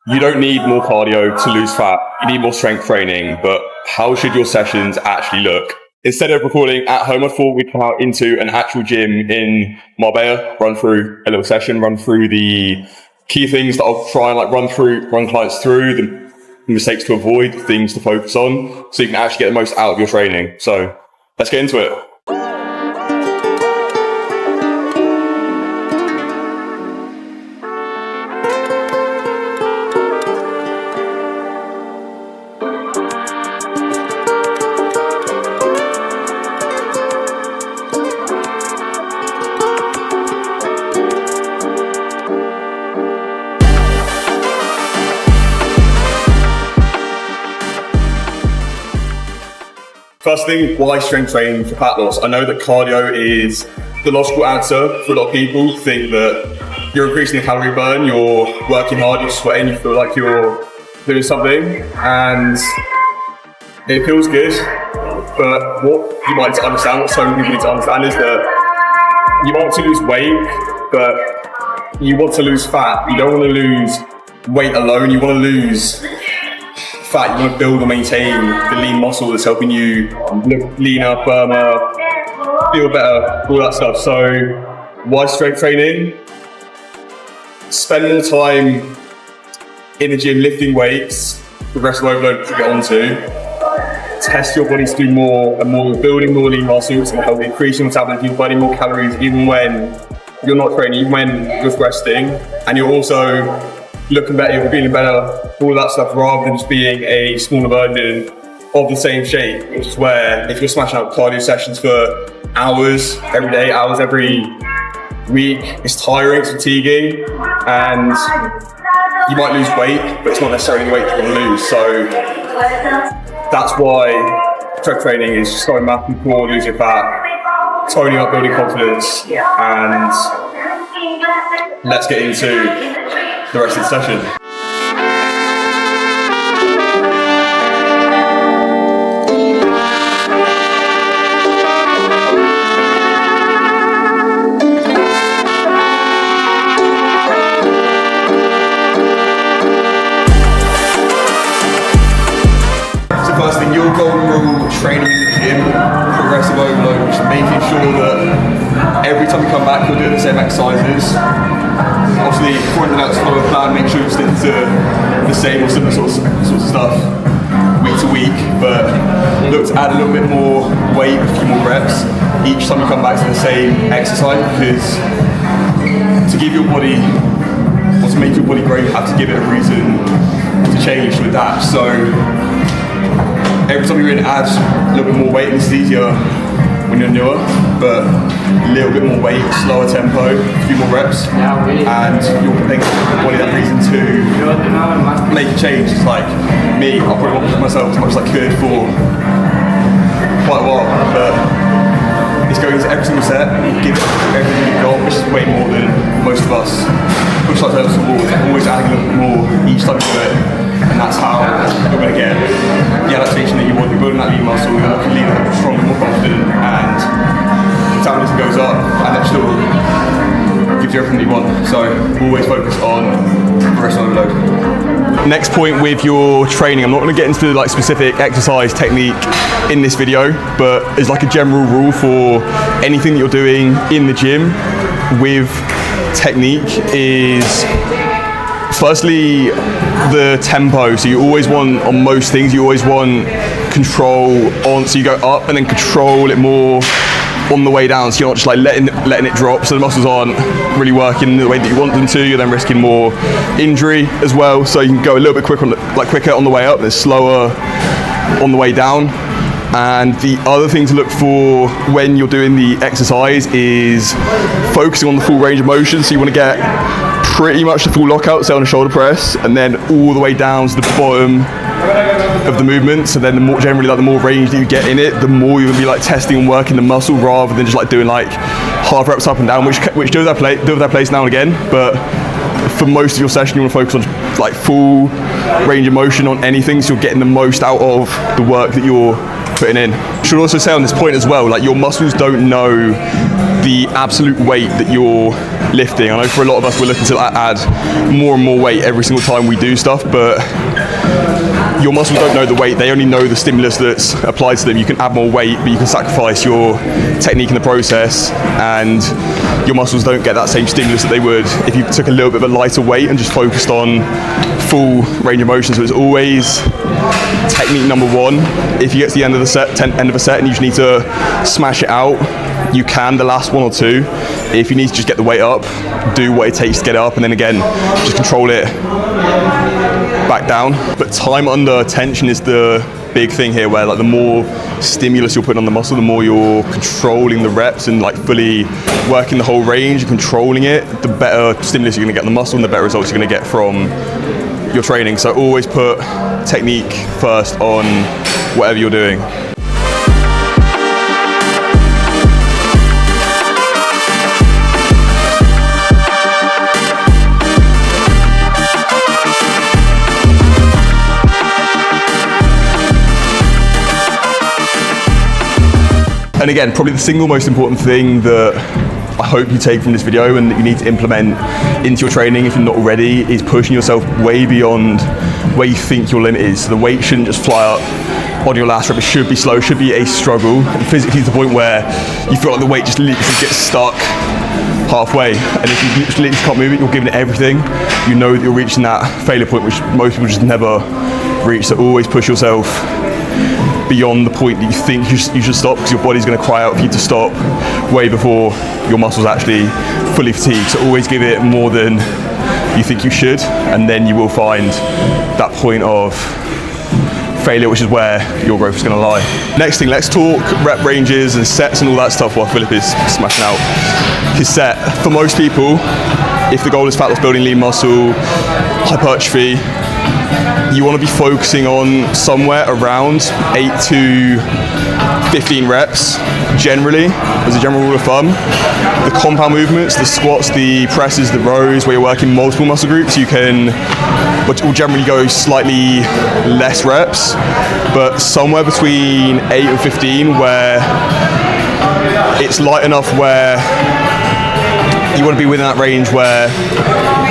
You don't need more cardio to lose fat. You need more strength training, but how should your sessions actually look? Instead of recording at home, I thought we'd come out into an actual gym in Marbella, run through a little session, run through the key things that I'll try and run clients through, the mistakes to avoid, things to focus on, so you can actually get the most out of your training. So let's get into it. First thing, why strength training for fat loss? I know that cardio is the logical answer for a lot of people. Think that you're increasing the calorie burn, you're working hard, you're sweating, you feel like you're doing something, and it feels good. But what you might understand, what so many people need to understand, is that you want to lose weight, but you want to lose fat. You don't want to lose weight alone, you want to lose fat. You want to build or maintain the lean muscle that's helping you look leaner, firmer, feel better, all that stuff. So why strength training? Spend more time in the gym lifting weights, progressive overload to get onto. Test your body to do more and more. You're building more lean muscle, it's going to help increase your metabolism, you're burning more calories even when you're not training, even when you're resting, and you're also looking better, you're feeling better, all that stuff, rather than just being a smaller version of the same shape, which is where if you're smashing out cardio sessions for hours every day, hours every week, it's tiring, it's fatiguing, and you might lose weight, but it's not necessarily the weight you're going to lose. So that's why strength training is so massively for losing fat, toning up, building confidence, and let's get into the rest of the session. So first thing, your golden rule training in the gym, progressive overload, which is making sure that every time you come back you're doing the same exercises. Obviously, before anything else, follow a plan, make sure you stick to the same or similar sorts of stuff week to week, but look to add a little bit more weight, a few more reps each time you come back to the same exercise, because to give your body, or to make your body grow, you have to give it a reason to change to adapt. So every time you're in, add a little bit more weight. This is easier when you're newer, but a little bit more weight, slower tempo, a few more reps, and you're making your body that reason to make a change. It's like me, I'll probably want to push myself as much as I could for quite a while, but it's going into every single set, give everything you've got, which is way more than most of us push ourselves towards, always adding a little bit more each time you do it, and that's how you're going to get the adaptation that you want. You're building that lean muscle, you're looking leaner, stronger, more confident, and metabolism goes up, and it still gives you everything you want. So always focus on progressive overload. Next point with your training, I'm not going to get into like specific exercise technique in this video, but as like a general rule for anything that you're doing in the gym with technique is firstly the tempo. So you always want, on most things, you always want control on, so you go up and then control it more on the way down, so you're not just like letting it drop, so the muscles aren't really working the way that you want them to. You're then risking more injury as well, so you can go a little bit quicker on the way up and slower on the way down. And the other thing to look for when you're doing the exercise is focusing on the full range of motion. So you want to get pretty much the full lockout, say on a shoulder press, and then all the way down to the bottom of the movement. So then the more range that you get in it, the more you're gonna be like testing and working the muscle, rather than just like doing like half reps up and down, which do have their place now and again. But for most of your session, you want to focus on like full range of motion on anything, so you're getting the most out of the work that you're putting in. Should also say on this point as well, like your muscles don't know the absolute weight that you're lifting. I know for a lot of us we're looking to add more and more weight every single time we do stuff, but your muscles don't know the weight, they only know the stimulus that's applied to them. You can add more weight, but you can sacrifice your technique in the process, and your muscles don't get that same stimulus that they would if you took a little bit of a lighter weight and just focused on full range of motion. So it's always technique number one. If you get to the end of the set, end of a set, and you just need to smash it out, you can the last one or two. If you need to just get the weight up, do what it takes to get it up, and then again, just control it back down. But time under tension is the big thing here, where like the more stimulus you're putting on the muscle, the more you're controlling the reps and like fully working the whole range and controlling it, the better stimulus you're going to get on the muscle and the better results you're going to get from your training. So always put technique first on whatever you're doing. And again, probably the single most important thing that I hope you take from this video and that you need to implement into your training if you're not already is pushing yourself way beyond where you think your limit is. So the weight shouldn't just fly up on your last rep, it should be slow, should be a struggle, and physically to the point where you feel like the weight just literally gets stuck halfway, and if you literally can't move it, you're giving it everything, you know that you're reaching that failure point which most people just never reach. So always push yourself beyond the point that you think you should stop, because your body's going to cry out for you to stop way before your muscles actually fully fatigue. So always give it more than you think you should, and then you will find that point of failure, which is where your growth is going to lie. Next thing, let's talk rep ranges and sets and all that stuff while Philip is smashing out his set. For most people, if the goal is fat loss, building lean muscle, hypertrophy, you want to be focusing on somewhere around 8 to 15 reps, generally, as a general rule of thumb. The compound movements, the squats, the presses, the rows, where you're working multiple muscle groups, you can, which will generally go slightly less reps, but somewhere between 8 and 15 where it's light enough where you want to be within that range where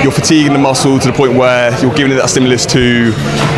you're fatiguing the muscle to the point where you're giving it that stimulus to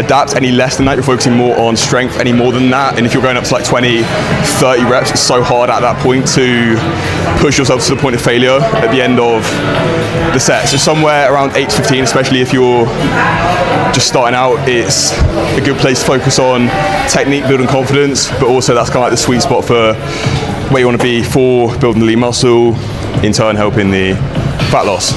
adapt. Any less than that, you're focusing more on strength. Any more than that, and if you're going up to like 20, 30 reps, it's so hard at that point to push yourself to the point of failure at the end of the set. So somewhere around 8 to 15, especially if you're just starting out, it's a good place to focus on technique, building confidence, but also that's kind of like the sweet spot for where you want to be for building the lean muscle, in turn helping the fat loss.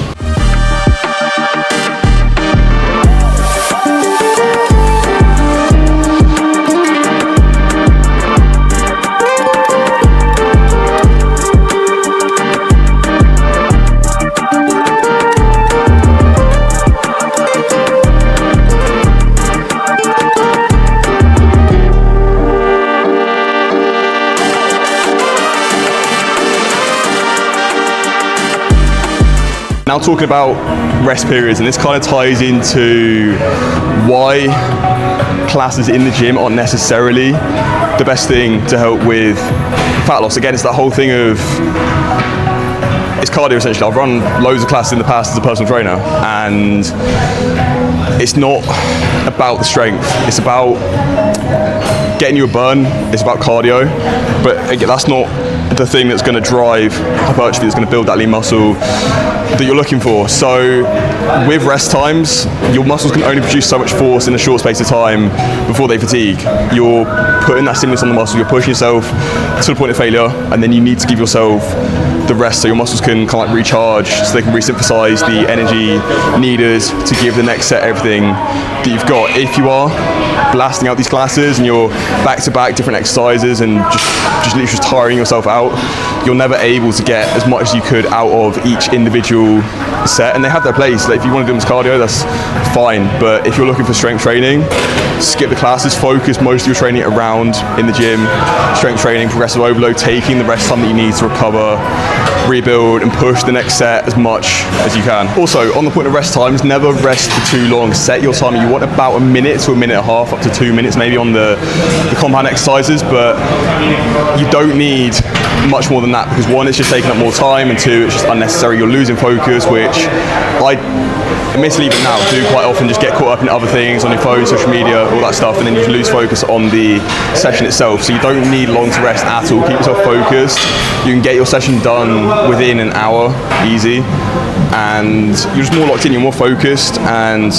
Now talking about rest periods, and this kind of ties into why classes in the gym aren't necessarily the best thing to help with fat loss. Again, it's that whole thing of, it's cardio essentially. I've run loads of classes in the past as a personal trainer, and it's not about the strength, it's about getting you a burn, it's about cardio, but again, that's not the thing that's going to drive hypertrophy, that's going to build that lean muscle that you're looking for. So with rest times, your muscles can only produce so much force in a short space of time before they fatigue. You're putting that stimulus on the muscle, you're pushing yourself to the point of failure, and then you need to give yourself the rest so your muscles can kind of like recharge, so they can resynthesize the energy needed to give the next set everything that you've got. If you are blasting out these classes and you're back to back different exercises and just literally just tiring yourself out, you're never able to get as much as you could out of each individual set. And they have their place. Like if you want to do them as cardio, that's fine, but if you're looking for strength training, skip the classes, focus most of your training around in the gym, strength training, progressive overload, taking the rest time that you need to recover, rebuild and push the next set as much as you can. Also, on the point of rest times, never rest for too long. Set your timer. You want about a minute to a minute and a half up to 2 minutes maybe on the compound exercises, but you don't need much more than that, because one, it's just taking up more time, and two, it's just unnecessary. You're losing focus, which I admittedly even now do quite often, just get caught up in other things on your phone, social media, all that stuff, and then you just lose focus on the session itself. So you don't need long to rest at all. Keep yourself focused. You can get your session done within an hour, easy, and you're just more locked in, you're more focused and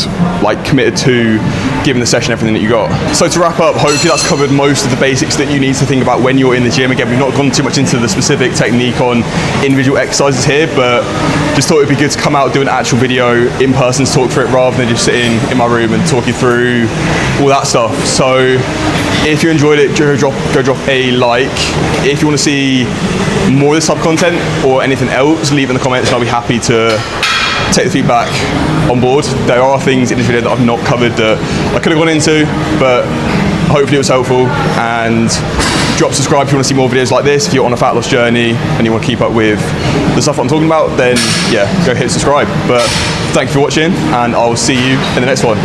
like committed to giving the session everything that you got. So to wrap up, hopefully that's covered most of the basics that you need to think about when you're in the gym. Again, we've not gone too much into the specific technique on individual exercises here, but just thought it'd be good to come out, do an actual video in person to talk through it, rather than just sitting in my room and talking through all that stuff. So if you enjoyed it, go drop a like. If you want to see more of this type of content or anything else, leave it in the comments and I'll be happy to take the feedback on board. There are things in this video that I've not covered that I could have gone into, but hopefully it was helpful. And drop subscribe if you want to see more videos like this. If you're on a fat loss journey and you want to keep up with the stuff I'm talking about, then yeah, go hit subscribe. But thank you for watching, and I'll see you in the next one.